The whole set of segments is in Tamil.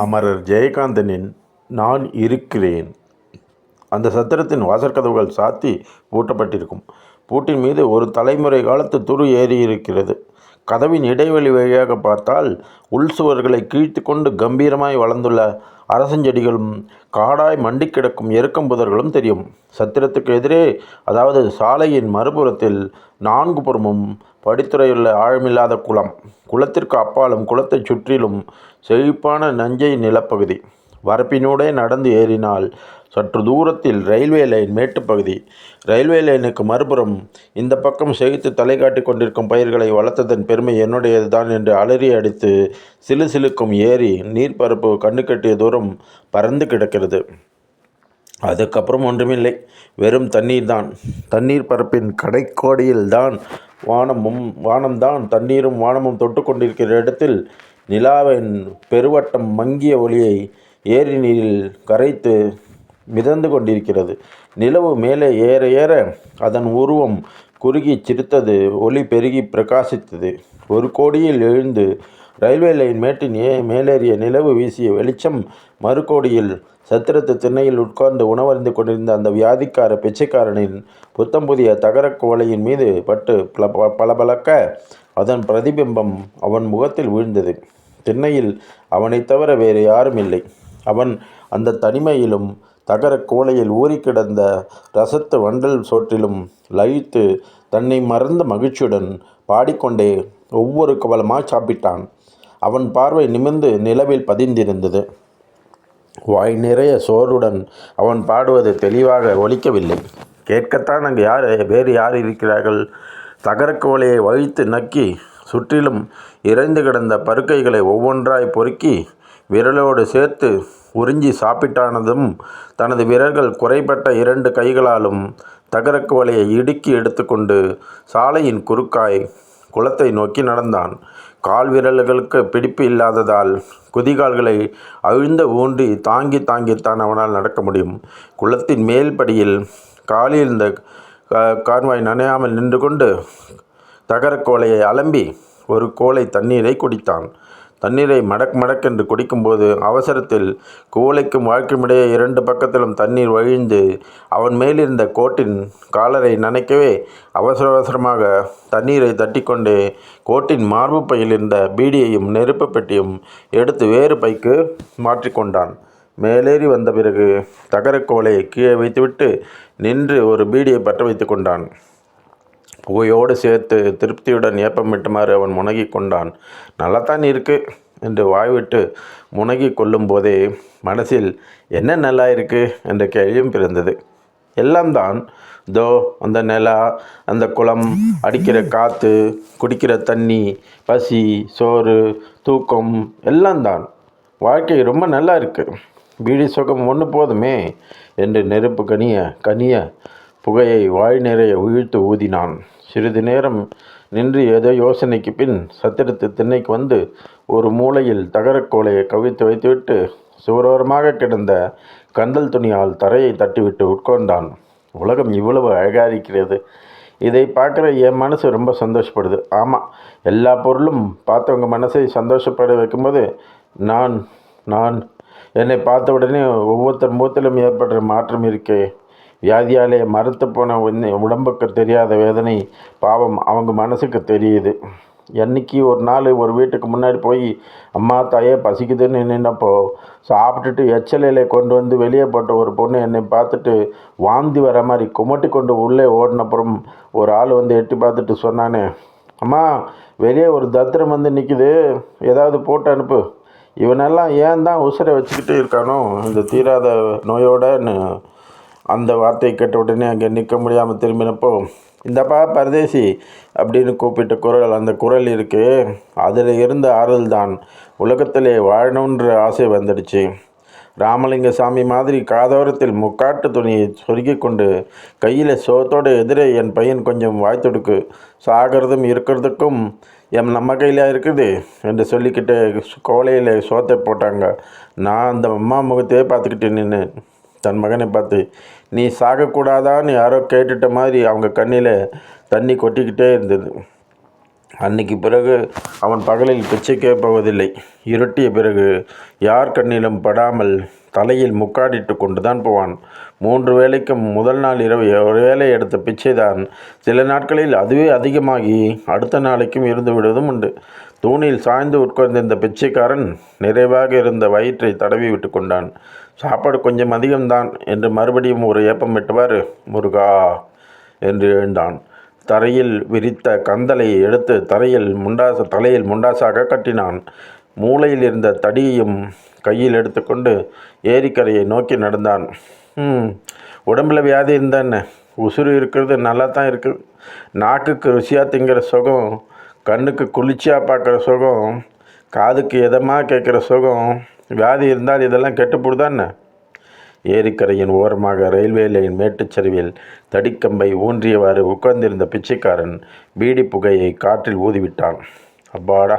அமரர் ஜெயகாந்தனின் நான் இருக்கிறேன். அந்த சத்திரத்தின் வாசற்கதவுகள் சாத்தி பூட்டப்பட்டிருக்கும். பூட்டின் மீது ஒரு தலைமுறை காலத்து துரு ஏறியிருக்கிறது. கதவின் இடைவெளி வழியாக பார்த்தால் உள் சுவர்களை கிழித்து கொண்டு கம்பீரமாய் வளர்ந்துள்ள அரசஞ்செடிகளும் காடாய் மண்டி கிடக்கும் எருக்கம்புதர்களும் தெரியும். சத்திரத்துக்கு எதிரே, அதாவது சாலையின் மறுபுறத்தில், 4 புறமும் படித்துறையுள்ள ஆழமில்லாத குளம். குளத்திற்கு அப்பாலும் குளத்தைச் சுற்றிலும் செழிப்பான நஞ்சை நிலப்பகுதி. வரப்பினூடே நடந்து ஏறினால் சற்று தூரத்தில் ரயில்வே லைன் மேட்டுப்பகுதி. ரயில்வே லைனுக்கு மறுபுறம் இந்த பக்கம் செழித்து தலை காட்டி கொண்டிருக்கும் பயிர்களை வளர்த்ததன் பெருமை என்னுடையது தான் என்று அலறி அடித்து சிலு சிலுக்கும் ஏரி நீர்ப்பரப்பு கண்ணு கட்டிய தூரம் பறந்து கிடக்கிறது. அதுக்கப்புறம் ஒன்றுமில்லை, வெறும் தண்ணீர் தான். தண்ணீர் பரப்பின் கடைக்கோடியில் தான் வானம்தான். தண்ணீரும் வானமும் தொட்டு கொண்டிருக்கிற இடத்தில் நிலாவின் பெருவட்டம் மங்கிய ஒளியை ஏரி நீரில் கரைத்து மிதந்து கொண்டிருக்கிறது. நிலவு மேலே ஏற ஏற அதன் உருவம் குறுகி சிரித்தது, ஒளி பெருகி பிரகாசித்தது. ஒரு கோடியில் எழுந்து ரயில்வே லைன் மேட்டின் மேலேறிய நிலவு வீசிய வெளிச்சம் மறுகோடியில் சத்திரத்து திண்ணையில் உட்கார்ந்து உணவறிந்து கொண்டிருந்த அந்த வியாதிக்கார பிச்சைக்காரனின் புத்தம் புதிய தகர குவளையின் மீது பட்டு பளபளக்க அதன் பிரதிபிம்பம் அவன் முகத்தில் வீழ்ந்தது. திண்ணையில் அவனை தவிர வேறு யாரும் இல்லை. அவன் அந்த தனிமையிலும் தகர குவளையில் ஊறி கிடந்த ரசத்து வண்டல் சோற்றிலும் லயித்து தன்னை மறந்த மகிழ்ச்சியுடன் பாடிக்கொண்டே ஒவ்வொரு கவலமாய் சாப்பிட்டான். அவன் பார்வை நிமிர்ந்து நிலவில் பதிந்திருந்தது. வாய் நிறைய சோறுடன் அவன் பாடுவது தெளிவாக ஒலிக்கவில்லை. கேட்கத்தான் அங்கு வேறு யார் இருக்கிறார்கள்? தகரக்குவலையை வழித்து நக்கி சுற்றிலும் இறைந்து கிடந்த பருக்கைகளை ஒவ்வொன்றாய் பொறுக்கி விரலோடு சேர்த்து உறிஞ்சி சாப்பிட்டானதும் தனது விரல்கள் குறைபட்ட 2 கைகளாலும் தகரக்குவலையை இடுக்கி எடுத்துக்கொண்டு சாலையின் குறுக்காய் குளத்தை நோக்கி நடந்தான். கால் விரல்களுக்கு பிடிப்பு இல்லாததால் குதிகால்களை அழுந்த ஊன்றி தாங்கித்தான் அவனால் நடக்க முடியும். குளத்தின் மேல் படியில் காலில் இருந்த கான்வாய் நனையாமல் நின்று கொண்டு தகரக்கோலையை அலம்பி ஒரு கோலை தண்ணீரை குடித்தான். தண்ணீரை மடக்கென்று குடிக்கும்போது அவசரத்தில் குவளைக்கும் வாழ்க்கையுமிடையே 2 பக்கத்திலும் தண்ணீர் வழிந்து அவன் மேலிருந்த கோட்டின் காலரை நனைக்கவே அவசரமாக தண்ணீரை தட்டிக்கொண்டே கோட்டின் மார்பு பையில் இருந்த பீடியையும் நெருப்பு பெட்டியும் எடுத்து வேறு பைக்கு மாற்றிக்கொண்டான். மேலேறி வந்த பிறகு தகரக்கோலையை கீழே வைத்துவிட்டு நின்று ஒரு பீடியை பற்ற வைத்து கொண்டான். புகையோடு சேர்த்து திருப்தியுடன் ஏப்பமிட்டுமாறு அவன் முனகி கொண்டான். நல்லாத்தான் இருக்கு என்று வாய்விட்டு முனகி கொள்ளும் போதே மனசில் என்ன நல்லா இருக்கு என்ற கேள்வியும் பிறந்தது. எல்லாம் தான். தோ அந்த நிலா, அந்த குளம், அடிக்கிற காற்று, குடிக்கிற தண்ணி, பசி, சோறு, தூக்கம் எல்லாம் தான். வாழ்க்கை ரொம்ப நல்லா இருக்கு. பீடி சுகம் ஒன்று போதுமே என்று நெருப்பு கனிய புகையை வாய் நிறைய உயிழ்த்து ஊதினான். சிறிது நேரம் நின்று ஏதோ யோசனைக்கு பின் சத்திரத்து திண்ணைக்கு வந்து ஒரு மூலையில் தகரக்கோலையை கவிழ்த்து வைத்துவிட்டு சுவரோரமாக கிடந்த கந்தல் துணியால் தரையை தட்டிவிட்டு உட்கார்ந்தான். உலகம் இவ்வளவு அழகாக இருக்கிறது. இதை பார்க்குற என் மனசு ரொம்ப சந்தோஷப்படுது. ஆமாம், எல்லா பொருளும் பார்த்தவங்க மனசை சந்தோஷப்பட வைக்கும்போது நான் என்னை பார்த்த உடனே ஒவ்வொருத்தர் முகத்திலும் ஏற்படுற மாற்றம் இருக்கே. வியாதியாலே மறுத்து போன உடம்புக்கு தெரியாத வேதனை பாவம் அவங்க மனசுக்கு தெரியுது. என்னைக்கு ஒரு நாள் ஒரு வீட்டுக்கு முன்னாடி போய் அம்மா தாயே பசிக்குதுன்னு நின்னப்போ சாப்பிட்டுட்டு எச்சலையில கொண்டு வந்து வெளியே போட்ட ஒரு பொண்ணு என்னை பார்த்துட்டு வாந்தி வர மாதிரி குமட்டி கொண்டு உள்ளே ஓடினப்புறம் ஒரு ஆள் வந்து எட்டி பார்த்துட்டு சொன்னானே, அம்மா வெளியே ஒரு தத்திரம் வந்து நிற்கிது, ஏதாவது போட்டு அனுப்பு. இவனெல்லாம் ஏன் தான் உசுரை வச்சுக்கிட்டு இருக்கானோ இந்த தீராத நோயோடன்னு. அந்த வார்த்தையை கேட்ட உடனே அங்கே நிற்க முடியாமல் திரும்பினப்போ, இந்தப்பா பரதேசி அப்படின்னு கூப்பிட்ட குரல், அந்த குரல் இருக்கு, அதில் இருந்த ஆறுதல் தான் உலகத்திலே வாழணுன்ற ஆசை வந்துடுச்சு. ராமலிங்க சாமி மாதிரி காதோரத்தில் முக்காட்டு துணியை சொருகி கொண்டு கையில் சோத்தோடு எதிரே என் பையன் கொஞ்சம் வாய்த்துடுக்கு, சாகிறதும் இருக்கிறதுக்கும் நம்ம கையில் இருக்குது என்று சொல்லிக்கிட்டு கோலையில் சோத்தை போட்டாங்க. நான் அந்த அம்மா முகத்தையே பார்த்துக்கிட்டு நின்று தன் மகனை பார்த்து, நீ சாகக்கூடாதான்னு யாரோ கேட்டுட்ட மாதிரி அவங்க கண்ணில் தண்ணி கொட்டிக்கிட்டே இருந்தது. அன்னைக்கு பிறகு அவன் பகலில் பிச்சை கேட்பவதில்லை. இருட்டிய பிறகு யார் கண்ணிலும் படாமல் தலையில் முக்காடிட்டு கொண்டு தான் போவான். 3 வேளைக்கும் முதல் நாள் இரவு ஒரு வேளை எடுத்த பிச்சைதான் சில நாட்களில் அதுவே அதிகமாகி அடுத்த நாளைக்கும் இருந்து விடுவதும் உண்டு. தூணில் சாய்ந்து உட்கார்ந்திருந்த பிச்சைக்காரன் நிறைவாக இருந்த வயிற்றை தடவி விட்டு கொண்டான். சாப்பாடு கொஞ்சம் அதிகம்தான் என்று மறுபடியும் ஒரு ஏப்பம் விட்டவாறு முருகா என்று எழுந்தான். தரையில் விரித்த கந்தலை எடுத்து தலையில் முண்டாசாக கட்டினான். மூளையில் இருந்த தடியையும் கையில் எடுத்துக்கொண்டு ஏரிக்கரையை நோக்கி நடந்தான். உடம்பில் வியாதி இருந்தான்னு உசுறு இருக்கிறது நல்லா தான் இருக்குது. நாக்குக்கு ருசியாக திங்கிற சுகம், கண்ணுக்கு குளிர்ச்சியாக பார்க்குற சுகம், காதுக்கு எதமாக கேட்குற சுகம், வியாதி இருந்தால் இதெல்லாம் கெட்டுப்படுதான்னு. ஏரிக்கரையின் ஓரமாக ரயில்வே லைன் மேட்டுச்சரிவில் தடிக்கம்பை ஊன்றியவாறு உட்கார்ந்திருந்த பிச்சைக்காரன் பீடி புகையை காற்றில் ஊதிவிட்டான். அப்பாடா,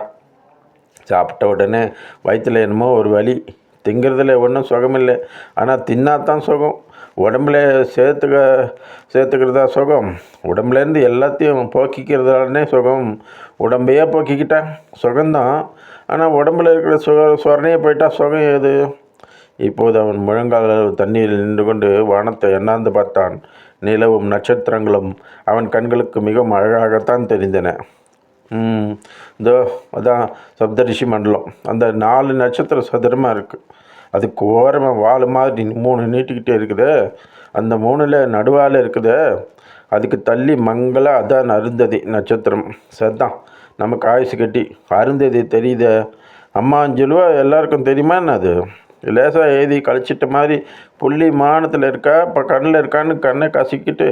சாப்பிட்ட உடனே வயிற்றில் என்னமோ ஒரு வலி. திங்கிறதுல ஒன்றும் சுகமில்லை, ஆனால் தின்னாதான் சுகம். உடம்புல சேர்த்துக்கிறதா சுகம். உடம்புலேருந்து எல்லாத்தையும் போக்கிக்கிறதாலே சுகம். உடம்பையே போக்கிக்கிட்டா சுகம்தான், ஆனால் உடம்புல இருக்கிற சொரணையே போயிட்டா சுகம் ஏது? இப்போது அவன் முழங்கால் தண்ணீரில் நின்று கொண்டு வானத்தை எண்ணாந்து பார்த்தான். நிலவும் நட்சத்திரங்களும் அவன் கண்களுக்கு மிகவும் அழகாகத்தான் தெரிந்தன. இதோ அதான் சப்தரிஷி மண்டலம். அந்த 4 நட்சத்திரம் சதுரமாக இருக்குது. அதுக்கு ஓரமாக வால் மாதிரி 3 நீட்டிக்கிட்டே இருக்குது. அந்த 3ல் நடுவால் இருக்குது. அதுக்கு தள்ளி மங்கள அதான் அருந்ததி நட்சத்திரம். சரிதான், நமக்கு ஆயுசு கட்டி. அருந்ததி தெரியுத அம்மா அஞ்சலுவா எல்லாருக்கும் தெரியுமா என்ன? அது லேசாக எழுதி கழிச்சிட்ட மாதிரி புள்ளி மானத்தில் இருக்கா, இப்போ கண்ணில் இருக்கான்னு கண்ணை கசிக்கிட்டு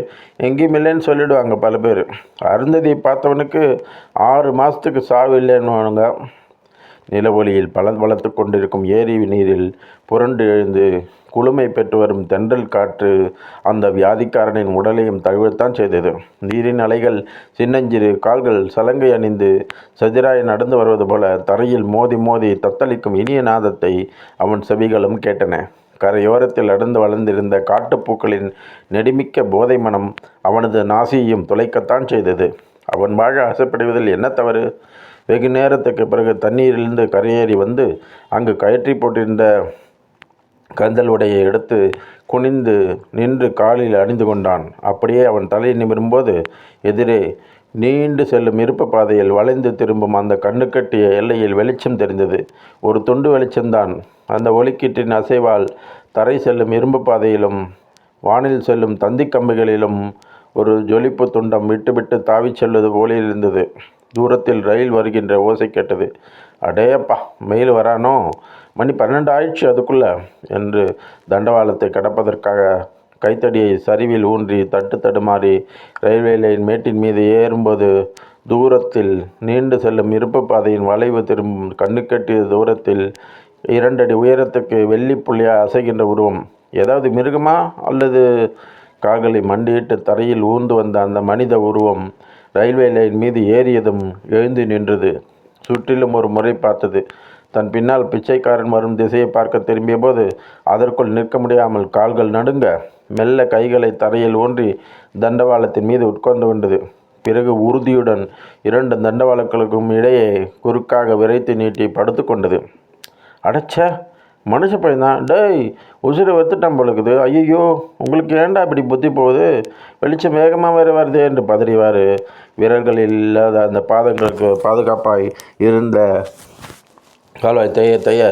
எங்கேயும் இல்லைன்னு சொல்லிவிடுவாங்க பல பேர். அருந்ததியை பார்த்தவனுக்கு 6 மாதத்துக்கு சாவு இல்லைன்னுவானுங்க. நில ஒளியில் வளர்த்து கொண்டிருக்கும் ஏரி நீரில் புரண்டு எழுந்து குளுமை பெற்று வரும் தென்றல் காற்று அந்த வியாதிக்காரனின் உடலையும் தழுவத்தான் செய்தது. நீரின் அலைகள் சின்னஞ்சிறு கால்கள் சலங்கை அணிந்து சதிராய் நடந்து வருவது போல தரையில் மோதி மோதி தத்தளிக்கும் இனிய நாதத்தை அவன் செவிகளும் கேட்டன. கரையோரத்தில் அடர்ந்து வளர்ந்திருந்த காட்டுப்பூக்களின் நெடுமிக்க போதை மனம் அவனது நாசியையும் துளைக்கத்தான் செய்தது. அவன் வாழ ஆசைப்படுவதில் என்ன தவறு? வெகு நேரத்துக்கு பிறகு தண்ணீரிலிருந்து கரையேறி வந்து அங்கு கயற்றி போட்டிருந்த கந்தல் உடையை எடுத்து குனிந்து நின்று காலில் அணிந்து கொண்டான். அப்படியே அவன் தலை நிமிரும்போது எதிரே நீண்டு செல்லும் இருப்பு பாதையில் வளைந்து திரும்பும் அந்த கண்ணுக்கட்டிய எல்லையில் வெளிச்சம் தெரிந்தது. ஒரு துண்டு வெளிச்சம்தான். அந்த ஒளிக்கீட்டின் அசைவால் தரை செல்லும் இரும்பு பாதையிலும் வானில் செல்லும் தந்தி கம்பிகளிலும் ஒரு ஜொலிப்பு துண்டம் விட்டு தாவி செல்வது போலிருந்தது. தூரத்தில் ரயில் வருகின்ற ஓசை கேட்டது. அடேப்பா, மெயில் வரானோ? மணி 12 ஆயிடுச்சு அதுக்குள்ளே என்று தண்டவாளத்தை கடப்பதற்காக கைத்தடியை சரிவில் ஊன்றி தடுமாறி ரயில்வே லைன் மேட்டின் மீது ஏறும்போது தூரத்தில் நீண்டு செல்லும் இருப்பு பாதையின் வளைவு திரும்பும் கண்ணுக்கட்டிய தூரத்தில் 2 அடி உயரத்துக்கு வெள்ளி புள்ளியாக அசைகின்ற உருவம். ஏதாவது மிருகமா அல்லது? கால்களை மண்டியிட்டு தரையில் ஊர்ந்து வந்த அந்த மனித உருவம் ரயில்வே லைன் மீது ஏறியதும் எழுந்து நின்றது. சுற்றிலும் ஒரு முறை பார்த்தது. தன் பின்னால் பிச்சைக்காரன் வரும் திசையை பார்க்க திரும்பிய போது அதற்குள் நிற்க முடியாமல் கால்கள் நடுங்க மெல்ல கைகளை தரையில் ஊன்றி தண்டவாளத்தின் மீது உட்கார்ந்து கொண்டது. பிறகு உறுதியுடன் 2 தண்டவாளங்களுக்கும் இடையே குறுக்காக விரைத்து நீட்டி படுத்து கொண்டது. அடைச்ச மனுஷ பையன்தான். டேய், உசுரை வெத்துட்டான் போலுக்குது. ஐயோ, உங்களுக்கு ஏண்டா இப்படி புத்தி போகுது? வெளிச்சம் வேகமாக வேறு வருதே என்று பதறிவார். விரல்களில் இல்லாத அந்த பாதங்களுக்கு பாதுகாப்பாய் இருந்த கால்வாய் தைய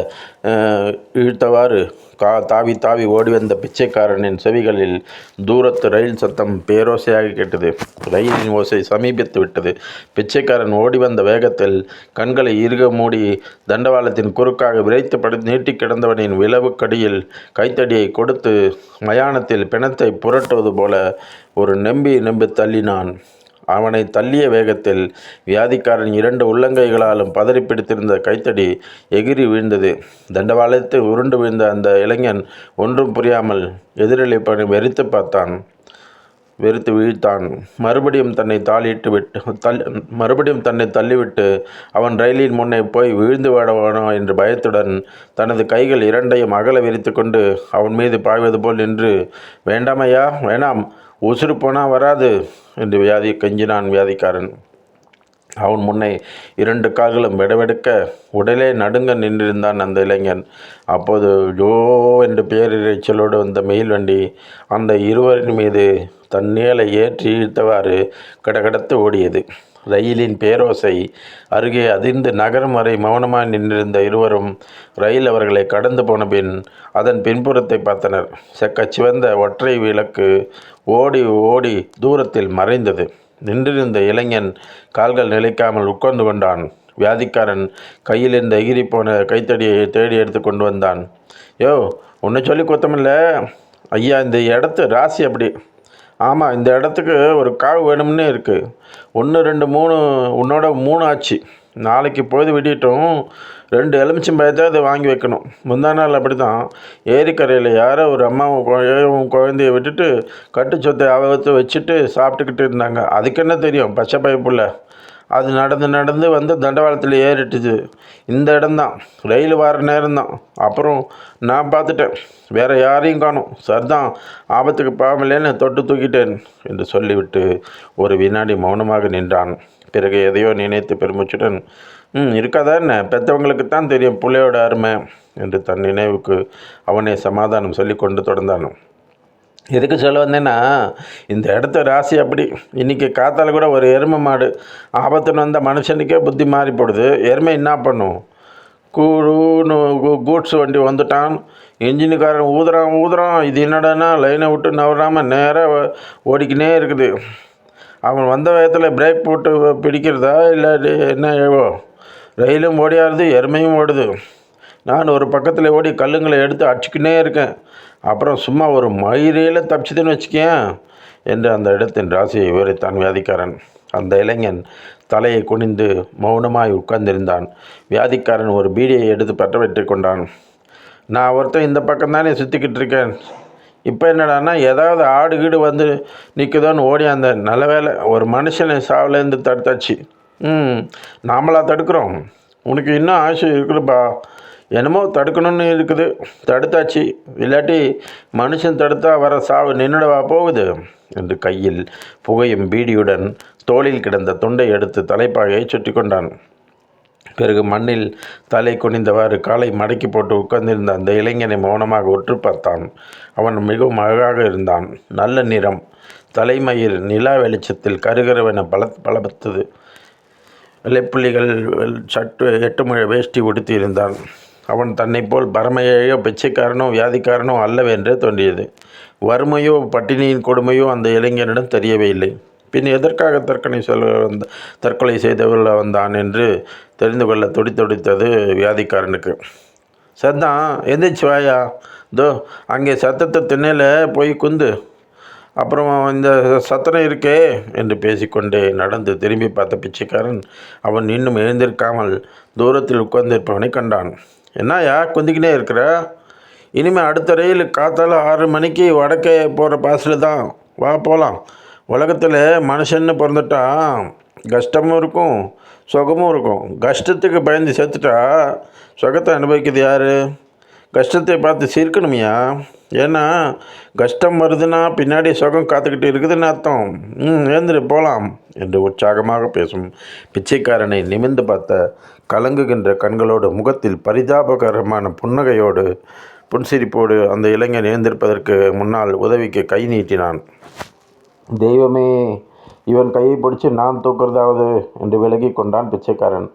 இழுத்தவாறு தாவி தாவி ஓடி வந்த பிச்சைக்காரனின் செவிகளில் தூரத்து ரயில் சத்தம் பேரோசையாக கேட்டது. ரயிலின் ஓசை சமீபித்து விட்டது. பிச்சைக்காரன் ஓடி வந்த வேகத்தில் கண்களை இறுக மூடி தண்டவாளத்தின் குறுக்காக விரைத்து நீட்டி கிடந்தவனின் விளவுக்கடியில் கைத்தடியை கொடுத்து மயானத்தில் பிணத்தை புரட்டுவது போல ஒரு நெம்பி தள்ளினான். அவனை தள்ளிய வேகத்தில் வியாதிக்காரன் 2 உள்ளங்கைகளாலும் பதறி பிடித்திருந்த கைத்தடி எகிரி வீழ்ந்தது. தண்டவாளத்தை உருண்டு வீழ்ந்த அந்த இளைஞன் ஒன்றும் புரியாமல் எதிரொலிப்பனை வெறுத்து வீழ்த்தான். மறுபடியும் தன்னை தள்ளிவிட்டு அவன் ரயிலின் முன்னே போய் வீழ்ந்து விடுவானோ என்ற பயத்துடன் தனது கைகள் 2ஐயும் அகல விரித்து கொண்டு அவன் மீது பாய்வது போல் நின்று, வேண்டாமையா, வேண்டாம், உசுறு போனால் வராது என்று கெஞ்சினான் வியாதிக்காரன். அவன் முன்னே 2 கால்களும் வெடவெடுக்க உடலே நடுங்க நின்றிருந்தான் அந்த இளைஞன். அப்போது ஜோ என்று பேரிரைச்சலோடு வந்த மெயில் வண்டி அந்த இருவரின் மீது தன் நிழலை ஏற்றி இழுத்தவாறு கடகடத்து ஓடியது. ரயிலின் பேரோசை அருகே அதிர்ந்து நகரம் வரை மௌனமாய் நின்றிருந்த இருவரும் ரயில் அவர்களை கடந்து போன பின் அதன் பின்புறத்தை பார்த்தனர். சிவந்த ஒற்றை விளக்கு ஓடி ஓடி தூரத்தில் மறைந்தது. நின்றிருந்த இளைஞன் கால்கள் நிலைக்காமல் உட்கார்ந்து கொண்டான். வியாதிக்காரன் கையில் இருந்த எகிரி போன கைத்தடியை தேடி எடுத்து கொண்டு வந்தான். யோ, ஒன்று சொல்லி குத்தமில்ல ஐயா, இந்த இடத்து ராசி அப்படி. ஆமாம், இந்த இடத்துக்கு ஒரு காவு வேணும்னு இருக்குது. 1 2 3 உன்னோட 3 ஆச்சு. நாளைக்கு பொழுது விடியட்டும் 2 எலுமிச்சம்பழத்தை வாங்கி வைக்கணும். முந்தா நாள் அப்படி தான் ஏரிக்கரையில் யாரோ ஒரு அம்மாவும் குழந்தைய விட்டுட்டு கட்டு சொத்தை அவத்து வச்சுட்டு சாப்பிட்டுக்கிட்டு இருந்தாங்க. அதுக்கு என்ன தெரியும், பச்சை பைப்புள்ள. அது நடந்து நடந்து வந்து தண்டவாளத்தில் ஏறிட்டுது. இந்த இடம்தான், ரயில் வர நேரம்தான். அப்புறம் நான் பார்த்துட்டேன், வேறு யாரையும் காணும். சரிதான், ஆபத்துக்கு பாவமில்லைன்னு தொட்டு தூக்கிட்டேன் என்று சொல்லிவிட்டு ஒரு வினாடி மௌனமாக நின்றான். பிறகு எதையோ நினைத்து பெருமூச்சுடன், இருக்காதா என்ன, பெற்றவங்களுக்குத்தான் தெரியும் பிள்ளையோட அருமை என்று தன் நினைவுக்கு அவனே சமாதானம் சொல்லி கொண்டு தொடர்ந்தான். எதுக்கு சொல்ல வந்தேன்னா, இந்த இடத்த ராசி அப்படி. இன்றைக்கி காத்தால் கூட ஒரு எருமை மாடு ஆபத்துன்னு வந்த மனுஷனுக்கே புத்தி மாறி போடுது. எருமை என்ன பண்ணும்? கூட்ஸ் வண்டி வந்துட்டான். இன்ஜினுக்காரன் ஊதுறான். இது என்னடானா லைனை விட்டு நவராமல் நேராக ஓடிக்கினே இருக்குது. அவன் வந்த வேகத்தில் பிரேக் போட்டு பிடிக்கிறதா இல்லை என்ன ஏவோ? ரயிலும் ஓடியாருது, எருமையும் ஓடுது. நான் ஒரு பக்கத்தில் ஓடி கல்லுங்களை எடுத்து அடிச்சுக்கினே இருக்கேன். அப்புறம் சும்மா ஒரு மயிரையில் தப்பிச்சுதுன்னு வச்சுக்கேன் என்று அந்த இடத்தின் ராசியை விவரித்தான் வியாதிக்காரன். அந்த இளைஞன் தலையை குனிந்து மௌனமாய் உட்கார்ந்திருந்தான். வியாதிக்காரன் ஒரு பீடியை எடுத்து பற்ற வெற்றி கொண்டான். நான் ஒருத்தன் இந்த பக்கம்தானே சுற்றிக்கிட்டு இருக்கேன். இப்போ என்னடானா, ஏதாவது ஆடு கீடு வந்து நிற்குதோன்னு ஓடி அந்த நல்ல வேலை ஒரு மனுஷனை சாவிலேருந்து தடுத்தாச்சு. நாமளா தடுக்கிறோம்? உனக்கு இன்னும் ஆசை இருக்குதுப்பா. என்னமோ தடுக்கணும்னு இருக்குது, தடுத்தாச்சு. இல்லாட்டி மனுஷன் தடுத்தா வர சாவு நின்றுடவா போகுது என்று கையில் புகையும் பீடியுடன் தோளில் கிடந்த துண்டை எடுத்து தலைப்பாகையை சுற்றி கொண்டான். பிறகு மண்ணில் தலை குனிந்தவாறு காலை மடக்கி போட்டு உட்கார்ந்திருந்த அந்த இளைஞனை மௌனமாக உற்று பார்த்தான். அவன் மிகவும் அழகாக இருந்தான். நல்ல நிறம், தலைமயிர் நிலா வெளிச்சத்தில் கருகருவென பலபத்தது. வெள்ளைப்புள்ளிகள் சற்று 8 முழ வேஷ்டி உடுத்தியிருந்தான். அவன் தன்னை போல் பரமையோ பிச்சைக்காரனோ வியாதிக்காரனோ அல்லவென்றே தோன்றியது. வறுமையோ பட்டினியின் கொடுமையோ அந்த இளைஞனிடம் தெரியவே இல்லை. பின் எதற்காக தற்கொலை செய்தவர்கள் வந்தான் என்று தெரிந்து கொள்ள துடித்தது வியாதிக்காரனுக்கு. சத்தான், எந்திரிச்சு வாயா, தோ அங்கே சத்தத்தை திண்ணையில் போய் குந்து. அப்புறம் இந்த சத்தனம் இருக்கே என்று பேசிக்கொண்டே நடந்து திரும்பி பார்த்த பிச்சைக்காரன் அவன் இன்னும் எழுந்திருக்காமல் தூரத்தில் உட்கார்ந்திருப்பவனை கண்டான். என்னையா குந்திக்கினே இருக்கிற? இனிமேல் அடுத்த ரயில் காத்தால 6 மணிக்கு வடக்கே போகிற பாஸில் தான், வா போகலாம். உலகத்தில் மனுஷன்னு பிறந்துட்டா கஷ்டமும் இருக்கும் சுகமும் இருக்கும். கஷ்டத்துக்கு பயந்து செத்துட்டா சுகத்தை அனுபவிக்கிறது யார்? கஷ்டத்தை பார்த்து சீர்க்கணுமையா? ஏன்னா கஷ்டம் வருதுன்னா பின்னாடி சுகம் காத்துக்கிட்டு இருக்குதுன்னு அர்த்தம். ஏந்திரு போகலாம் என்று உற்சாகமாக பேசும் பிச்சைக்காரனை நிமிர்ந்து பார்த்த கலங்குகின்ற கண்களோடு முகத்தில் பரிதாபகரமான புன்னகையோடு புன்சிரிப்போடு அந்த இளைஞன் எழுந்திருப்பதற்கு முன்னால் உதவிக்கு கை நீட்டினான். தெய்வமே, இவன் கையை பிடிச்சி நான் தூக்குறதாவது என்று விலகி கொண்டான் பிச்சைக்காரன்.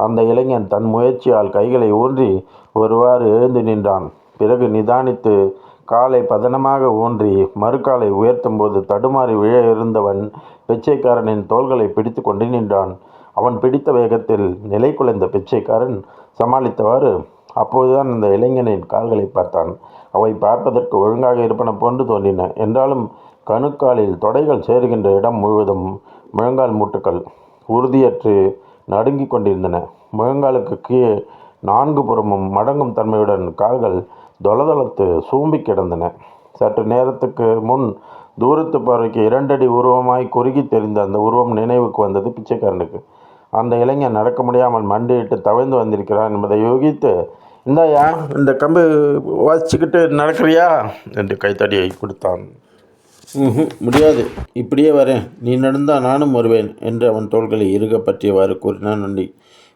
அந்த இளைஞன் தன் முயற்சியால் கைகளை ஊன்றி ஒருவாறு எழுந்து நின்றான். பிறகு நிதானித்து காலை பதனமாக ஊன்றி மறுகாலை உயர்த்தும் போது தடுமாறி விழ இருந்தவன் பிச்சைக்காரனின் தோள்களை பிடித்து கொண்டு நின்றான். அவன் பிடித்த வேகத்தில் நிலை குலைந்த பிச்சைக்காரன் சமாளித்தவாறு அப்போதுதான் அந்த இளைஞனின் கால்களை பார்த்தான். அவை பார்ப்பதற்கு ஒழுங்காக இருப்பன போன்று தோன்றின. என்றாலும் கணுக்காலில் தொடைகள் சேருகின்ற இடம் முழுவதும் முழங்கால் மூட்டுக்கள் உறுதியற்று நடுங்கி கொண்டிருந்தன. முழங்காலுக்கு கீழே 4 புறமும் மடங்கும் தன்மையுடன் கால்கள் தொளதொளத்து சூம்பி கிடந்தன. சற்று நேரத்துக்கு முன் தூரத்து பார்வைக்கு 2 அடி உருவமாய் குறுகி தெரிந்த அந்த உருவம் நினைவுக்கு வந்தது பிச்சைக்காரனுக்கு. அந்த இளைஞன் நடக்க முடியாமல் மண்டியிட்டு தவழ்ந்து வந்திருக்கிறான் என்பதை யோகித்து, இந்தாயா இந்த கம்பு வாசிச்சுக்கிட்டு நடக்கிறியா என்று கைத்தடியை கொடுத்தான். முடியாது, இப்படியே வரேன், நீ நடந்தால் நானும் வருவேன் என்று அவன் தோள்களை இறுக பற்றியவாறு கூறினான் நொண்டி.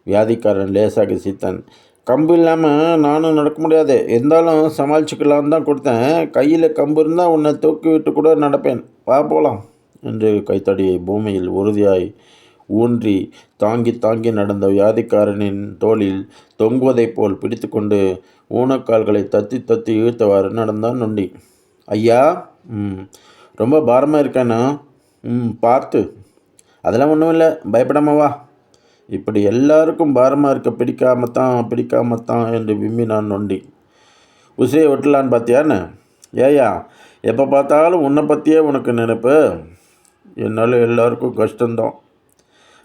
வியாதிக்காரன் லேசாக சிரித்தான். கம்பு இல்லாமல் நானும் நடக்க முடியாது, இருந்தாலும் சமாளிச்சுக்கலான்னு தான் கொடுத்தேன். கையில் கம்பு இருந்தால் உன்னை தூக்கி விட்டு கூட நடப்பேன், வா போகலாம் என்று கைத்தடியை பூமியில் உறுதியாய் ஊன்றி தாங்கி தாங்கி நடந்த வியாதிக்காரனின் தோளில் தொங்குவதைப் போல் பிடித்து கொண்டு ஊனக்கால்களை தத்தி தத்தி இழுத்தவாறு நடந்தான் நொண்டி. ஐயா, ரொம்ப பாரமாக இருக்கேண்ணா. பார்த்து, அதெல்லாம் ஒன்றும் இல்லை, பயப்படாம வா. இப்படி எல்லாருக்கும் பாரமாக இருக்க பிடிக்காமத்தான் என்று விம்மினான் நொண்டி. உசிரியை விட்டலான்னு பார்த்தியான்னு? ஏயா, எப்போ பார்த்தாலும் உன்னை பற்றியே உனக்கு நினைப்பு. என்னால் எல்லாருக்கும் கஷ்டம்தான்.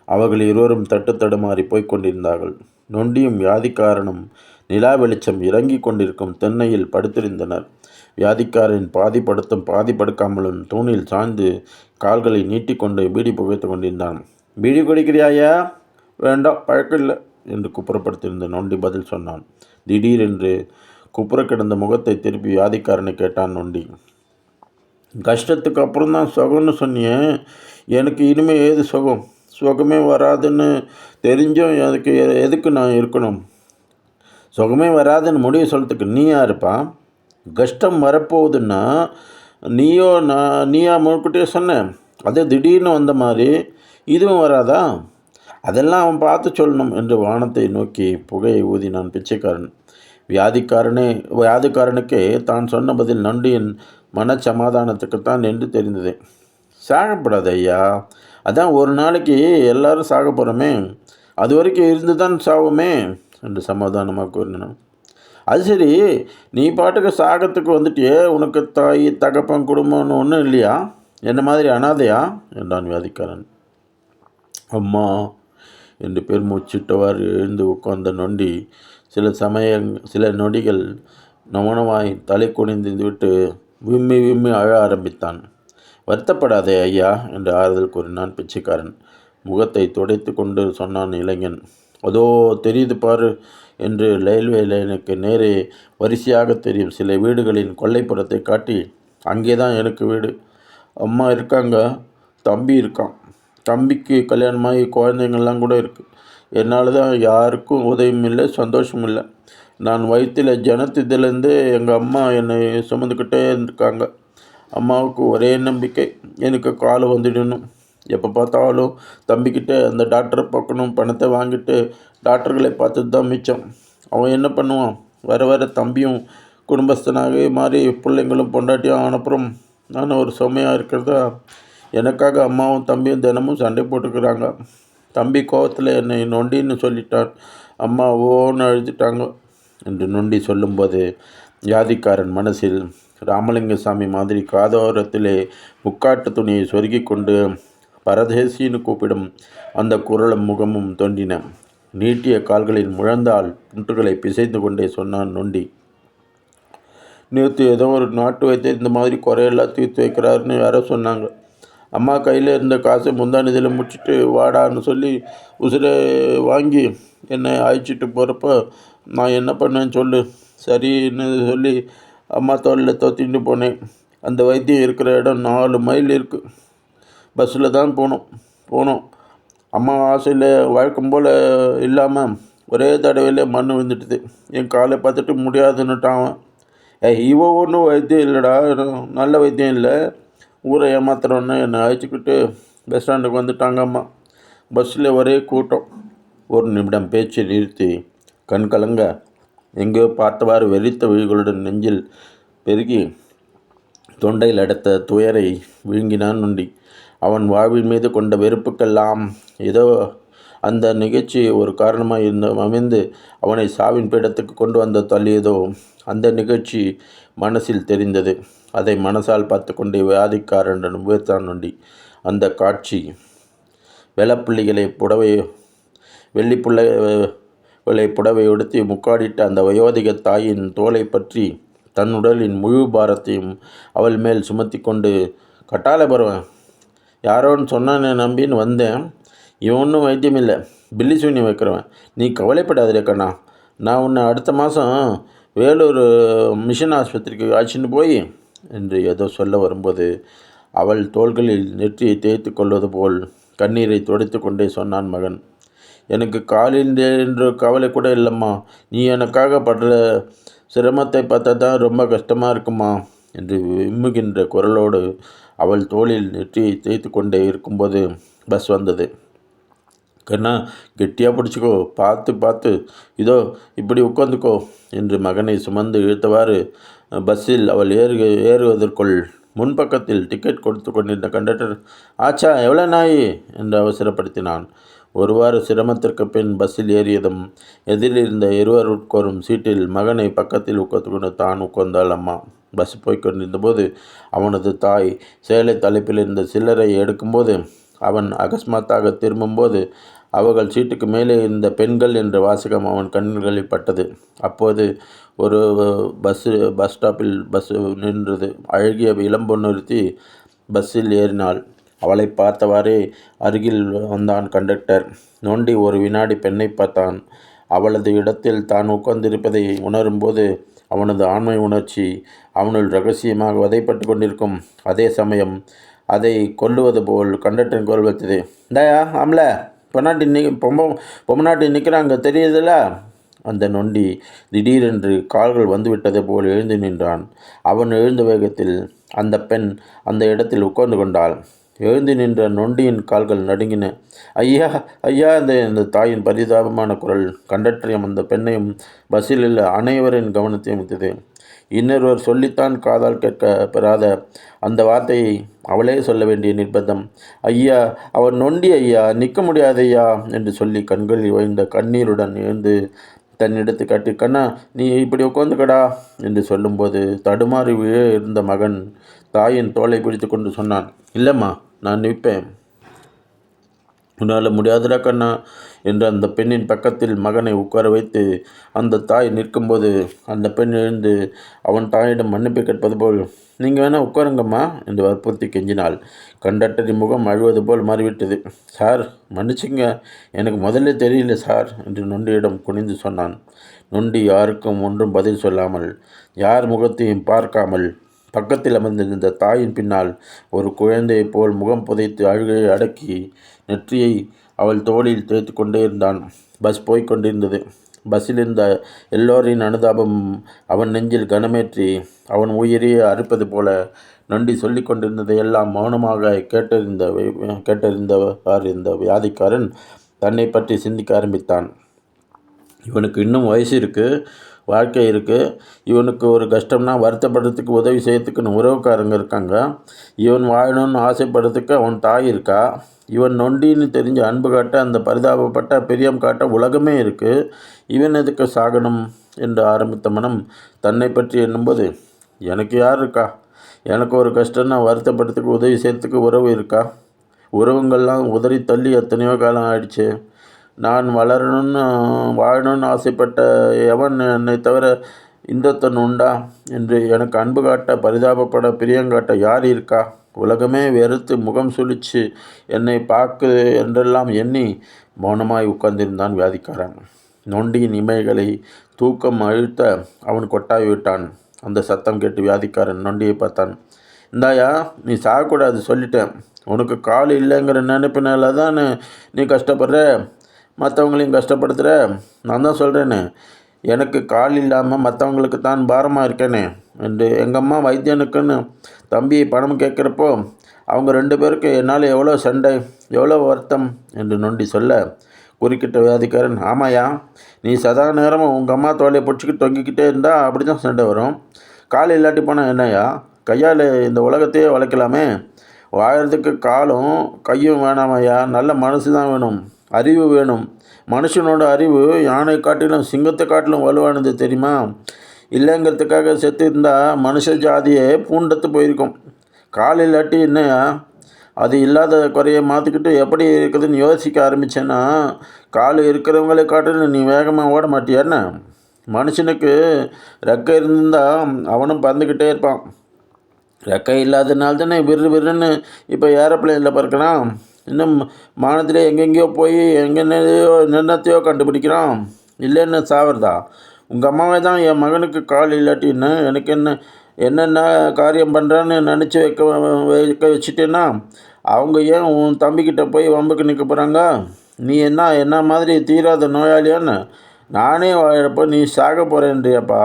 அவர்கள் இருவரும் தட்டு தடுமாறி போய்க் கொண்டிருந்தார்கள். நொண்டியும் வியாதிக்காரனும் நிலா வெளிச்சம் இறங்கி கொண்டிருக்கும் தென்னையில் படுத்திருந்தனர். வியாதிக்காரன் பாதி படுத்தும் பாதி படுக்காமலும் தூணில் சாய்ந்து கால்களை நீட்டிக்கொண்டு பீடி புகைத்து கொண்டிருந்தான். பீடி குடிக்கிறியாயா? வேண்டாம், பழக்கம் இல்லை என்று குப்புறப்படுத்தியிருந்த நொண்டி பதில் சொன்னான். திடீரென்று குப்புற கிடந்த முகத்தை திருப்பி வியாதிக்காரனை கேட்டான் நொண்டி. கஷ்டத்துக்கு அப்புறம்தான் சுகம்னு சொன்னியே, எனக்கு இனிமேல் ஏது சுகம்? சுகமே வராதுன்னு தெரிஞ்சும் எதுக்கு நான் இருக்கணும்? சுகமே வராதுன்னு முடிவு சொல்கிறதுக்கு நீ யாருப்பா? கஷ்டம் வரப்போகுதுன்னா நீயா முழுக்கிட்டே சொன்னேன். அது திடீர்னு வந்த மாதிரி இதுவும் வராதா? அதெல்லாம் அவன் பார்த்து சொல்லணும் என்று வானத்தை நோக்கி புகையை ஊதினான் பிச்சைக்காரன். வியாதிக்காரனுக்கே தான் சொன்ன பதில் நொண்டியின் மனச்சமாதானத்துக்குத்தான் என்று தெரிந்தது. சாகப்படாது ஐயா, அதான் ஒரு நாளைக்கு எல்லாரும் சாக போகிறோமே, அது வரைக்கும் இருந்து தான் சாவோமே என்று சமாதானமாக கூறினான். அது சரி, நீ பாட்டுக்கு சாகத்துக்கு வந்துட்டியே, உனக்கு தாய் தகப்பன் குடும்பம்னு ஒன்றும் இல்லையா? என்ன மாதிரி அனாதையா என்றான் வியாதிக்காரன். அம்மா என்று பெருமூச்சிட்டவாறு எழுந்து உட்கார்ந்த நொண்டி சில நொடிகள் மௌனமாய் தலை குனிந்து விட்டு விம்மி அழ ஆரம்பித்தான். வருத்தப்படாதே ஐயா என்று ஆறுதல் கூறினான் பிச்சைக்காரன். முகத்தை துடைத்து கொண்டு சொன்னான் இளைஞன். அதோ தெரியுது பாரு என்று ரயில்வே லைனுக்கு நேரே வரிசையாக தெரியும் சில வீடுகளின் கொல்லைப்புறத்தை காட்டி, அங்கே தான் எனக்கு வீடு. அம்மா இருக்காங்க, தம்பி இருக்கான். தம்பிக்கு கல்யாணமாகி குழந்தைங்கள்லாம் கூட இருக்குது. என்னால் தான் யாருக்கும் உதவியும் இல்லை, சந்தோஷமும் இல்லை. நான் வயிற்றில் ஜனத்திலேருந்து எங்கள் அம்மா என்னை சுமந்துக்கிட்டே இருக்காங்க. அம்மாவுக்கு ஒரே நம்பிக்கை, எனக்கு கால் வந்துடணும். எப்போ பார்த்தாலும் தம்பிக்கிட்ட அந்த டாக்டரை பார்க்கணும், பணத்தை வாங்கிட்டு டாக்டர்களை பார்த்துட்டு தான் மிச்சம். அவன் என்ன பண்ணுவான்? வர தம்பியும் குடும்பஸ்தனாகவே மாறி பிள்ளைங்களும் பொண்டாட்டியும் ஆனப்புறம் நான் ஒரு சுமையாக இருக்கிறதா எனக்காக அம்மாவும் தம்பியும் தினமும் சண்டை போட்டுக்கிறாங்க. தம்பி கோவத்தில் என்னை நொண்டின்னு சொல்லிட்டான். அம்மா ஓன்னு அழுதுட்டாங்க என்று நொண்டி சொல்லும்போது வியாதிக்காரன் மனசில் ராமலிங்கசாமி மாதிரி காதோரத்திலே முக்காட்டு துணியை சொருகி கொண்டு பரதேசின்னு கூப்பிடும் அந்த குரலும் முகமும் தோன்றின. நீட்டிய கால்களின் முழந்தால் புன்றுகளை பிசைந்து கொண்டே சொன்னான் நொண்டி. நேற்று ஏதோ ஒரு நாட்டு வைத்திய இந்த மாதிரி குறையெல்லாம் தீர்த்து வைக்கிறாருன்னு யாரோ சொன்னாங்க. அம்மா கையில் இருந்த காசை முந்தானதில் முடிச்சுட்டு வாடான்னு சொல்லி உசிரை வாங்கி என்னை அழைச்சிட்டு போகிறப்ப நான் என்ன பண்ணேன்னு சொல்லு. சரின்னு சொல்லி அம்மா தோளில் தொத்திட்டு போனேன். அந்த வைத்தியம் இருக்கிற இடம் 4 மைல் இருக்குது. பஸ்ஸில் தான் போனோம். அம்மா ஆசையில் வழக்கம் போல் இல்லாமல் ஒரே தடவையில் மண் விழுந்துட்டுது. என் காலை பார்த்துட்டு முடியாதுன்னுட்டான். இவன் ஒன்றும் வைத்தியம் இல்லைடா, நல்ல வைத்தியம் இல்லை, ஊரை ஏமாத்துறோன்னு என்னை அழைச்சிக்கிட்டு பஸ் ஸ்டாண்டுக்கு வந்துட்டாங்க அம்மா. பஸ்ஸில் ஒரே கூட்டம். ஒரு நிமிடம் பேச்சை நிறுத்தி கண் கலங்க எங்கேயோ பார்த்தவாறு வெறித்த விழிகளுடன் நெஞ்சில் பெருகி தொண்டையில் அடைத்த துயரை விழுங்கினான் நொண்டி. அவன் வாழ்வின் மீது கொண்ட வெறுப்புக்கெல்லாம் ஏதோ அந்த நிகழ்ச்சி ஒரு காரணமாக அமைந்து அவனை சாவின் பீடத்துக்கு கொண்டு வந்து தள்ளியதோ அந்த நிகழ்ச்சி மனசில் தெரிந்தது. அதை மனசால் பார்த்து கொண்டே வியாதிக்காரன் உயர்த்தான் நொண்டி. அந்த காட்சி வெள்ளிப்புள்ளை புடவை உடுத்தி முக்காடிட்ட அந்த வயோதிக தாயின் தோலை பற்றி தன் உடலின் முழு பாரத்தையும் அவள் மேல் சுமத்தி கொண்டு, கட்டாள பருவன், யாரோன்னு சொன்னான்னு நம்பின்னு வந்தேன். இவன் ஒன்றும் வைத்தியம் இல்லை, பில்லி சூன்யம் வைக்கிறவன். நீ கவலைப்படாதே கண்ணா, நான் உன்னை அடுத்த மாதம் வேலூர் மிஷன் ஆஸ்பத்திரிக்கு அழைச்சிட்டு போய் என்று ஏதோ சொல்ல வரும்போது அவள் தோள்களில் நெற்றியை தேய்த்து கொள்வது போல் கண்ணீரை துடைத்து கொண்டே சொன்னான் மகன். எனக்கு காலில் என்று கவலை கூட இல்லைம்மா. நீ எனக்காக படுற சிரமத்தை பார்த்தா தான் ரொம்ப கஷ்டமாக இருக்குமா என்று விம்முகின்ற குரலோடு அவள் தோளில் நெற்றியை தேய்த்து கொண்டே இருக்கும்போது பஸ் வந்தது. கண்ணா, கெட்டியாக பிடிச்சிக்கோ, பார்த்து பார்த்து, இதோ இப்படி உட்காந்துக்கோ என்று மகனை சுமந்து இழுத்தவாறு பஸ்ஸில் அவள் ஏறுவதற்குள் முன்பக்கத்தில் டிக்கெட் கொடுத்து கொண்டிருந்த கண்டக்டர், ஆச்சா எவ்வளோ நாய் என்று அவசரப்படுத்தினான். ஒருவாறு சிரமத்திற்கு பின் பஸ்ஸில் ஏறியதும் எதிரிலிருந்த இருவர் உட்காரும் சீட்டில் மகனை பக்கத்தில் உட்கார்ந்து கொண்டு தான் உட்கார்ந்தாள் அம்மா. பஸ் போய்கொண்டிருந்தபோது அவனது தாய் சேலை தலைப்பில் இருந்த சில்லறை எடுக்கும்போது அவன் அகஸ்மாத்தாக திரும்பும்போது அவர்கள் சீட்டுக்கு மேலே இருந்த பெண்கள் என்ற வாசகம் அவன் கண்களில் பட்டது. அப்போது ஒரு பஸ் ஸ்டாப்பில் பஸ் நின்றது. அழகிய இளம்பொன்னுறுத்தி பஸ்ஸில் ஏறினாள். அவளை பார்த்தவாறே அருகில் வந்தான் கண்டக்டர். நோண்டி ஒரு வினாடி பெண்ணை பார்த்தான். அவளது இடத்தில் தான் உட்கார்ந்திருப்பதை உணரும்போது அவனது ஆண்மை உணர்ச்சி அவனுள் ரகசியமாக வதைப்பட்டு கொண்டிருக்கும். அதே சமயம் அதை கொல்லுவது போல் கண்டக்டரின் குரல் வைத்தது. இந்தாயா ஆம்ல, பொம்மநாட்டி நிற்கிறாங்க தெரியுதுல்ல. அந்த நொண்டி திடீரென்று கால்கள் வந்துவிட்டது போல் எழுந்து நின்றான். அவன் எழுந்த வேகத்தில் அந்த பெண் அந்த இடத்தில் உட்கார்ந்து கொண்டாள். எழுந்து நின்ற நொண்டியின் கால்கள் நடுங்கின. ஐயா ஐயா இந்த தாயின் பரிதாபமான குரல் கண்டக்டரையும் அந்த பெண்ணையும் பஸ்ஸில் உள்ள அனைவரின் கவனத்தையும் வைத்தது. இன்னொருவர் சொல்லித்தான் காதால் கேட்க பெறாத அந்த வார்த்தையை அவளே சொல்ல வேண்டிய நிர்பந்தம். ஐயா, அவன் நொண்டி ஐயா, நிற்க முடியாது ஐயா என்று சொல்லி கண்களில் ஓய்ந்த கண்ணீருடன் எழுந்து தன்னிடத்து காட்டி, கண்ணா நீ இப்படி உட்காந்துக்கடா என்று சொல்லும்போது தடுமாறி விழ இருந்த மகன் தாயின் தோலை பிடித்து கொண்டு சொன்னான், இல்லைம்மா, நான் நிற்பேன். உன்னால் முடியாதுடா கண்ணா என்று அந்த பெண்ணின் பக்கத்தில் மகனை உட்கார வைத்து அந்த தாய் நிற்கும்போது அந்த பெண் எழுந்து அவன் தாயிடம் மன்னிப்பு கேட்பது போல், நீங்கள் வேணால் உட்காருங்கம்மா என்று வற்புறுத்தி கெஞ்சினாள். கண்டக்டரின் முகம் அழுவது போல் மாறிவிட்டது. சார் மன்னிச்சுங்க, எனக்கு முதல்ல தெரியல சார் என்று நொண்டியிடம் குனிந்து சொன்னான். நொண்டி யாருக்கும் ஒன்றும் பதில் சொல்லாமல், யார் முகத்தையும் பார்க்காமல் பக்கத்தில் அமர்ந்திருந்த தாயின் பின்னால் ஒரு குழந்தையைப் போல் முகம் புதைத்து அழுகையை அடக்கி நெற்றியை அவள் தோளில் தேய்த்து கொண்டே இருந்தான். பஸ் போய்கொண்டிருந்தது. பஸ்ஸில் இருந்த எல்லோரின் அனுதாபம் அவன் நெஞ்சில் கனமேற்றி அவன் உயிரையே அறுப்பது போல நொண்டி சொல்லி கொண்டிருந்ததை எல்லாம் மௌனமாக கேட்டறிந்தவாறு இந்த வியாதிக்காரன் தன்னை பற்றி சிந்திக்க ஆரம்பித்தான். இவனுக்கு இன்னும் வயசு இருக்குது, வாழ்க்கை இருக்குது. இவனுக்கு ஒரு கஷ்டம்னா வருத்தப்படுறதுக்கு உதவி செய்யறதுக்குன்னு உறவுக்காரங்க இருக்காங்க. இவன் வாழணும்னு ஆசைப்படுறதுக்கு அவன் தாய் இருக்கா. இவன் நொண்டின்னு தெரிஞ்ச அன்பு காட்ட, அந்த பரிதாபப்பட்ட பிரியம் காட்ட உலகமே இருக்குது. இவன் எதுக்கு சாகணும் என்று ஆரம்பித்த மனம் தன்னை பற்றி எண்ணும்போது, எனக்கு யார் இருக்கா? எனக்கு ஒரு கஷ்டம்னா வருத்தப்படுறதுக்கு உதவி செய்யறதுக்கு உறவு இருக்கா? உறவுங்கள்லாம் உதறி தள்ளி எத்தனையோ காலம் ஆயிடுச்சு. நான் வாழணும்னு ஆசைப்பட்ட எவன் என்னை தவிர இந்தத்தன் உண்டா என்று எனக்கு அன்பு காட்ட, பரிதாபப்பட, பிரியங்காட்ட யார் இருக்கா? உலகமே வெறுத்து முகம் சுழிச்சு என்னை பார்க்குது என்றெல்லாம் எண்ணி மௌனமாய் உட்கார்ந்திருந்தான் வியாதிக்காரன். நொண்டியின் இமைகளை தூக்கம் அழுத்த அவன் கொட்டாய் விட்டான். அந்த சத்தம் கேட்டு வியாதிக்காரன் நொண்டியை பார்த்தான். இந்தாயா, நீ சாகக்கூடாது சொல்லிட்டேன். உனக்கு கால் இல்லைங்கிற நினைப்பினால தான் நீ கஷ்டப்படுற, மற்றவங்களையும் கஷ்டப்படுத்துகிற. நான் தான் சொல்கிறேனே, எனக்கு கால் இல்லாமல் மற்றவங்களுக்கு தான் பாரமாக இருக்கேனே என்று எங்கள் அம்மா வைத்தியனுக்குன்னு தம்பியை பணம் கேட்குறப்போ அவங்க 2 பேருக்கு என்னால் எவ்வளோ சண்டை, எவ்வளோ வருத்தம் என்று நொண்டி சொல்ல, குறுக்கிட்ட வியாதிக்காரன், ஆமாயா, நீ சதா நேரமும் உங்கள் அம்மா தோலையை பிடிச்சிக்கிட்டு தொங்கிக்கிட்டே இருந்தால் அப்படி தான் சண்டை வரும். கால் இல்லாட்டி போனால் என்னையா, கையால் இந்த உலகத்தையே வளைக்கலாமே. வாழறதுக்கு காலும் கையும் வேணாமையா, நல்ல மனசு தான் வேணும், அறிவு வேணும். மனுஷனோட அறிவு யானை காட்டிலும் சிங்கத்தை காட்டிலும் வலுவானது தெரியுமா? இல்லைங்கிறதுக்காக செத்து இருந்தால் மனுஷ ஜாதியே பூண்டத்து போயிருக்கும். கால் இல்லாட்டி என்னையா, அது இல்லாத குறையை மாற்றிக்கிட்டு எப்படி இருக்குதுன்னு யோசிக்க ஆரம்பித்தேன்னா, கால் இருக்கிறவங்களே காட்டிலும் நீ வேகமாக ஓட மாட்டியான்னு. மனுஷனுக்கு ரெக்கை இருந்தால் அவனும் பறந்துக்கிட்டே இருப்பான். ரெக்கை இல்லாதனால தானே விறுன்னு இப்போ ஏரோப்ளேனில் பறக்கிறான். இன்னும் வானத்திலே எங்கெங்கேயோ போய் என்னத்தையோ கண்டுபிடிக்கிறான். இல்லைன்னு சாவறதா? உங்கள் அம்மாவே தான் என் மகனுக்கு கால் இல்லாட்டின்னு எனக்கு என்ன என்னென்ன காரியம் பண்ணுறான்னு நினச்சி வைக்க வச்சுட்டேன்னா அவங்க ஏன் உன் தம்பிக்கிட்ட போய் வம்புக்கு நிற்க போகிறாங்க? நீ என்ன மாதிரி தீராத நோயாளியான்னு நானே வாழறப்போ நீ சாக போகிறேன்றியப்பா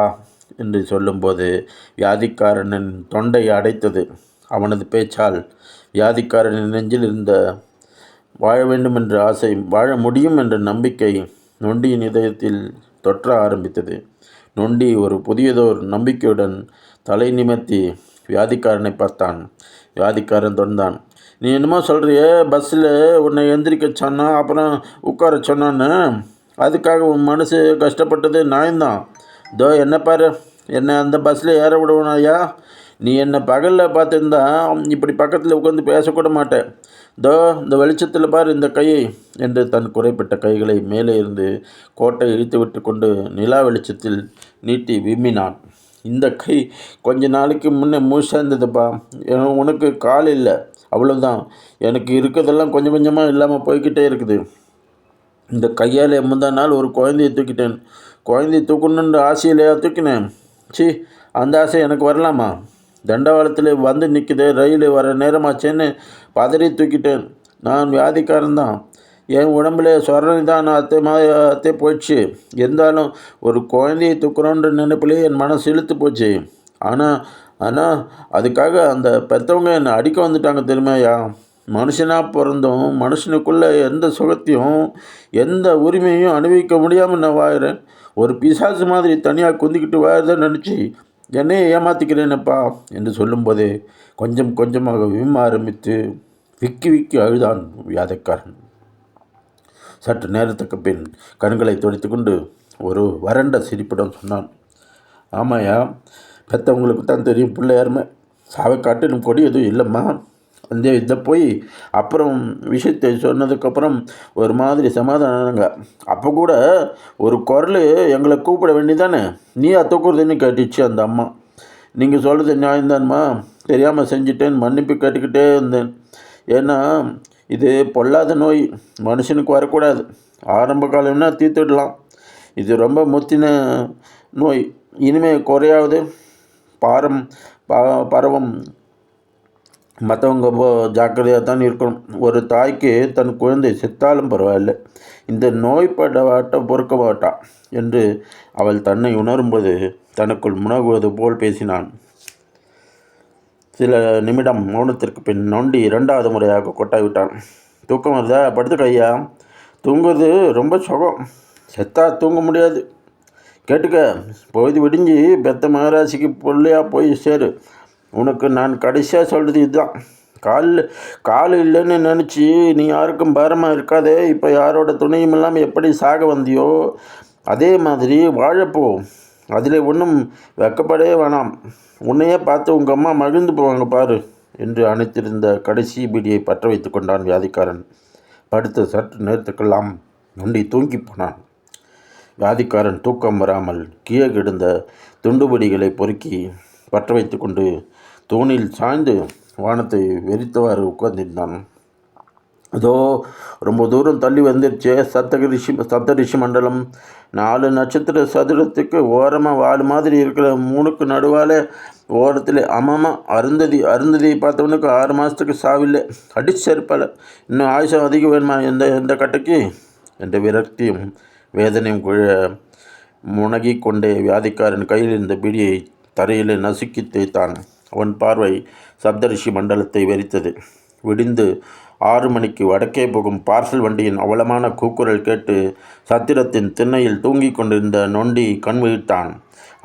என்று சொல்லும்போது வியாதிக்காரனின் தொண்டை அடைத்தது. அவனது பேச்சால் வியாதிக்காரனின் நெஞ்சில் இருந்த வாழ வேண்டும் என்ற ஆசை, வாழ முடியும் என்ற நம்பிக்கை நொண்டியின் இதயத்தில் தொற்ற ஆரம்பித்தது. நொண்டி ஒரு புதியதோர் நம்பிக்கையுடன் தலை நிமிர்த்தி வியாதிக்காரனை பார்த்தான். வியாதிக்காரன் தொடர்ந்தான். நீ என்னமோ சொல்கிறியே, பஸ்ஸில் உன்னை எந்திரிக்க சொன்னான், அப்புறம் உட்கார சொன்னான்னு. அதுக்காக உன் மனசு கஷ்டப்பட்டது நியாயம்தான். தோ என்ன பாரு, என்னை அந்த பஸ்ஸில் ஏற விடுவேன் ஐயா. நீ என்னை பகலில் பார்த்துருந்தா இப்படி பக்கத்தில் உட்காந்து பேசக்கூட மாட்டேன். தோ இந்த வெளிச்சத்தில் பார் இந்த கையை என்று தன் குறைப்பட்ட கைகளை மேலே இருந்து கோட்டை இழுத்து விட்டு கொண்டு நிலா வெளிச்சத்தில் நீட்டி விம்மினான். இந்த கை கொஞ்ச நாளைக்கு முன்னே மூசார்ந்ததுப்பா. உனக்கு கால் இல்லை, அவ்வளோதான். எனக்கு இருக்கிறதெல்லாம் கொஞ்சம் கொஞ்சமாக இல்லாமல் போய்கிட்டே இருக்குது. இந்த கையால் முந்தா நாள் ஒரு குழந்தையை தூக்கிட்டேன். குழந்தையை தூக்கணுன்ற ஆசையிலையா தூக்கினேன்? சி, அந்த ஆசை எனக்கு வரலாமா? தண்டவாளத்தில் வந்து நிற்குது, ரயில் வர நேரமாச்சேன்னு பதறி தூக்கிட்டேன். நான் வியாதிக்காரன்தான். என் உடம்புல சொரணி அத்தை போயிடுச்சு. இருந்தாலும் ஒரு குழந்தையை தூக்குறோன்ற நினைப்பிலே என் மனசு இழுத்து போச்சு. ஆனால் அதுக்காக அந்த பெற்றவங்க என்னை அடிக்க வந்துட்டாங்க தெரியுமாயா. மனுஷனாக பிறந்தும் மனுஷனுக்குள்ளே எந்த சுகத்தையும் எந்த உரிமையும் அனுபவிக்க முடியாமல் நான் வாழுறேன். ஒரு பிசாசு மாதிரி தனியாக குந்திக்கிட்டு வாழுறதை நினச்சி என்னையே ஏமாற்றிக்கிறேனப்பா என்று சொல்லும்போதே கொஞ்சம் கொஞ்சமாக விம்ம ஆரம்பித்து விக்கி விக்கி அழுதான் வியாதிக்காரன். சற்று நேரத்துக்கு பின் கண்களை துடைத்து கொண்டு ஒரு வறண்ட சிரிப்புடன் சொன்னான். ஆமாயா, பெற்றவங்களுக்கு தான் தெரியும் பிள்ளை யாருமே. சாவை காட்டிலும் கொடி எதுவும் இல்லைம்மா. அந்த இதை போய் அப்புறம் விஷயத்தை சொன்னதுக்கப்புறம் ஒரு மாதிரி சமாதானங்க. அப்போ கூட ஒரு குரல் எங்களை கூப்பிட வேண்டியதானே, நீ தூக்குறதுன்னு கேட்டுச்சு அந்த அம்மா. நீங்கள் சொல்கிறது நியாயம்தான்மா, தெரியாமல் செஞ்சுட்டேன், மன்னிப்பு கேட்டுக்கிட்டே இருந்தேன். ஏன்னா இது பொல்லாத நோய், மனுஷனுக்கு வரக்கூடாது. ஆரம்ப காலம்னா தீர்த்துடலாம். இது ரொம்ப முத்தின நோய், இனிமேல் குறையாவது பரவும். மற்றவங்க ஜாக்கிரதையாக தான் இருக்கணும். ஒரு தாய்க்கு தன் குழந்தை செத்தாலும் பரவாயில்லை, இந்த நோய்பட்ட பொறுக்க மாட்டா என்று அவள் தன்னை உணரும்போது தனக்குள் முனகுவது போல் பேசினான். சில நிமிடம் மௌனத்திற்கு பின் நொண்டி 2வது முறையாக கொட்டாய் விட்டான். தூக்கம் வருதா? படுத்துக்க ஐயா. தூங்குறது ரொம்ப சுகம், செத்தா தூங்க முடியாது. கேட்டுக்க, பொழுது விடிஞ்சு பெத்த மகராசிக்கு பிள்ளையாக போய் சேரு. உனக்கு நான் கடைசியாக சொல்கிறது இதுதான். கால் இல்லைன்னு நினச்சி நீ யாருக்கும் பாரமாக இருக்காதே. இப்போ யாரோட துணையும் இல்லாமல் எப்படி சாக வந்தியோ அதே மாதிரி வாழப்போ. அதில் ஒன்றும் வெக்கப்படவே வேணாம். உன்னையே பார்த்து உங்கள் அம்மா மகிழ்ந்து போவாங்க பாரு என்று அணைத்திருந்த கடைசி பீடியை பற்ற வைத்து கொண்டான் வியாதிக்காரன். படுத்த சற்று நேரத்துக்கெல்லாம் நொண்டி தூங்கி போனான். வியாதிக்காரன் தூக்கம் வராமல் கீழே கிடந்த துண்டுபடிகளை பொறுக்கி பற்ற வைத்து கொண்டு தூணில் சாய்ந்து வானத்தை வெறித்தவாறு உட்கார்ந்திருந்தான். அதோ ரொம்ப தூரம் தள்ளி வந்துருச்சே சப்தரிஷி மண்டலம். 4 நட்சத்திர சதுரத்துக்கு ஓரமாக வால் மாதிரி இருக்கிற 3க்கு நடுவால் ஓரத்தில். ஆமாம்மா, அருந்ததியை பார்த்தவனுக்கு 6 மாதத்துக்கு சாவில்லை. அடிச்சு சேர்ப்பால் இன்னும் ஆயுஷம் அதிகம் வேணுமா எந்த கட்டைக்கு என்ற விரக்தியும் வேதனையும் முனகி கொண்டே வியாதிக்காரன் கையில் இருந்த பிடியை தரையில் நசுக்கி தேய்த்தான். அவன் பார்வை சப்தரிஷி மண்டலத்தை வெறித்தது. விடிந்து 6 மணிக்கு வடக்கே போகும் பார்சல் வண்டியின் அவலமான கூக்குரல் கேட்டு சத்திரத்தின் திண்ணையில் தூங்கி கொண்டிருந்த நொண்டி கண் விழித்தான்.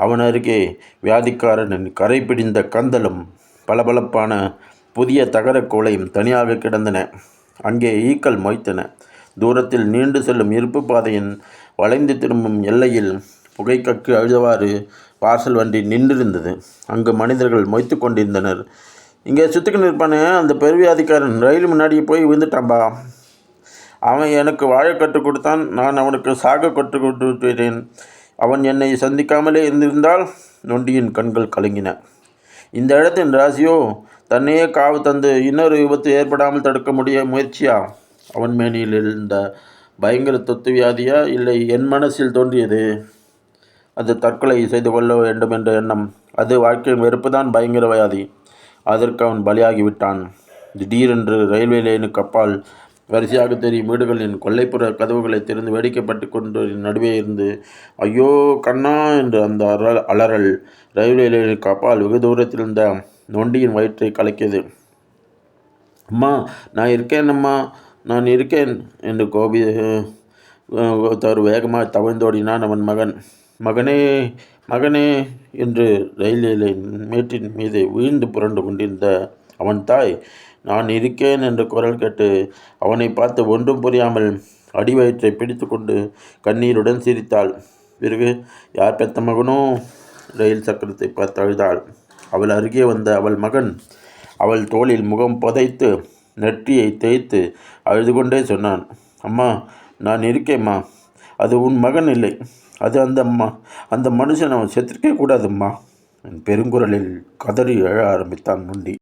அவன் அருகே வியாதிக்காரனின் கரை பிடிந்த கந்தலும் பளபளப்பான புதிய தகரக் கோலையும் தனியாக கிடந்தன. அங்கே ஈக்கள் மொய்த்தன. தூரத்தில் நீண்டு செல்லும் இருப்பு பாதையின் வளைந்து திரும்பும் எல்லையில் புகைக்கக்கு அழுதவாறு பார்சல் வண்டி நின்றிருந்தது. அங்கு மனிதர்கள் மொய்த்து கொண்டிருந்தனர். இங்கே சுற்றிக்கு நிற்பானே அந்த பெருவியாதிக்காரன் ரயில் முன்னாடியே போய் விழுந்துட்டான்பா. அவன் எனக்கு வாழ கற்றுக் கொடுத்தான், நான் அவனுக்கு சாக கற்றுக் கொடுத்துட்டேன். அவன் என்னை சந்திக்காமலே இருந்திருந்தால். நொண்டியின் கண்கள் கலங்கின. இந்த இடத்தின் ராசியோ தன்னையே காவு தந்து இன்னொரு விபத்து ஏற்படாமல் தடுக்க முயற்சியா? அவன் மேனியில் இருந்த பயங்கர தொத்து வியாதியா, இல்லை என் மனசில் தோன்றியது? அது தற்கொலை செய்து கொள்ள வேண்டும் என்ற எண்ணம். அது வாழ்க்கையின் வெறுப்புதான் பயங்கர வியாதி. அதற்கு அவன் பலியாகிவிட்டான். திடீரென்று ரயில்வே லைனுக்கு அப்பால் வரிசையாக தெரியும் வீடுகளின் கொல்லைப்புற கதவுகளை திறந்து வேடிக்கைப்பட்டு கொண்டு நடுவே இருந்து ஐயோ கண்ணா என்று அந்த அலறல் ரயில்வே லைனுக்கு அப்பால் வெகு தூரத்தில் இருந்த நொண்டியின் வயிற்றை கலக்கியது. அம்மா, நான் இருக்கேன், அம்மா, நான் இருக்கேன் என்று தவறு வேகமாக தவழ்ந்தோடினான் அவன் மகன். மகனே, மகனே என்று ரயில்வே மேட்டின் மீது வீழ்ந்து புரண்டு கொண்டிருந்த அவன் தாய் நான் இருக்கேன் என்ற குரல் கேட்டு அவனை பார்த்து ஒன்றும் புரியாமல் அடிவயிற்றை பிடித்து கொண்டு கண்ணீருடன் சிரித்தாள். பிறகு யார் பெத்த மகனோ ரயில் சக்கரத்தை பார்த்து அழுதாள். அவள் அருகே வந்த அவள் மகன் அவள் தோளில் முகம் புதைத்து நெற்றியை தேய்த்து அழுது கொண்டே சொன்னான். அம்மா, நான் இருக்கேம்மா. அது உன் மகன் இல்லை, அது அந்த மனுஷன். அவன் செத்திருக்கே கூடாதும்மா. என் பெருங்குரலில் கதறி எழ ஆரம்பித்தான் நொண்டி.